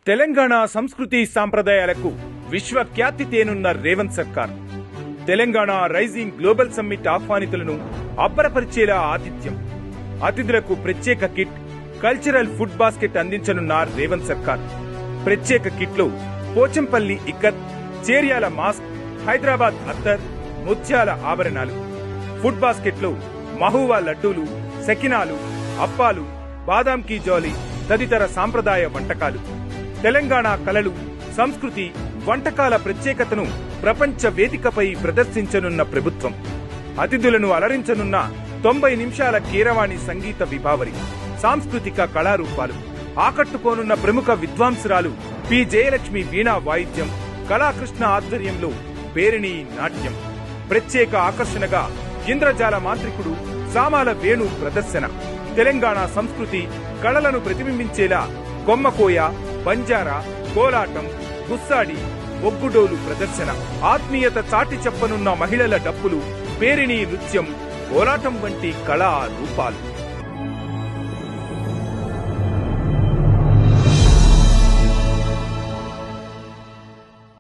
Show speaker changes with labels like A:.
A: తెలంగాణ సంస్కృతి సాంప్రదాయాలకు విశ్వఖ్యాతి తేనున్న రేవంత్ సర్కార్ తెలంగాణ రైజింగ్ గ్లోబల్ సమ్మిట్ ఆహ్వానితులను అబ్బరపరిచేలా ఆతిథ్యం. అతిథులకు ప్రత్యేక కిట్, కల్చరల్ ఫుడ్ బాస్కెట్ అందించనున్న రేవంత్ సర్కార్. ప్రత్యేక కిట్లో పోచంపల్లి ఇక్కత్, చేర్యాల మాస్క్, హైదరాబాద్ అత్తర్, ముత్యాల ఆభరణాలు. ఫుడ్ బాస్కెట్లో మహూవా లడ్డూలు, సకినాలు, అప్పాలు, బాదాం కీ జోలి తదితర సాంప్రదాయ వంటకాలు. తెలంగాణ కళలు, సంస్కృతి, వంటకాల ప్రత్యేకతను ప్రపంచ వేదికపై ప్రదర్శించనున్న ప్రభుత్వం. అతిథులను అలరించనున్న 90 నిమిషాల కీరవాణి సంగీత విభావరి, సాంస్కృతిక కళారూపాలు. ఆకట్టుకోనున్న ప్రముఖ విద్వాంసురాలు పి జయలక్ష్మి వీణా వాయిద్యం, కళాకృష్ణ ఆధ్వర్యంలో పేరిణి నాట్యం. ప్రత్యేక ఆకర్షణగా ఇంద్రజాల మాంత్రికుడు సామాల వేణు ప్రదర్శన. తెలంగాణ సంస్కృతి కళలను ప్రతిబింబించేలా కొమ్మకోయ, బంజారా, కోలాటం, గుస్సాడి, ఒగ్గుడోలు ప్రదర్శన. ఆత్మీయత చాటి చెప్పనున్న మహిళల డప్పులు, పేరిణి నృత్యం, కోలాటం వంటి కళా రూపాలు.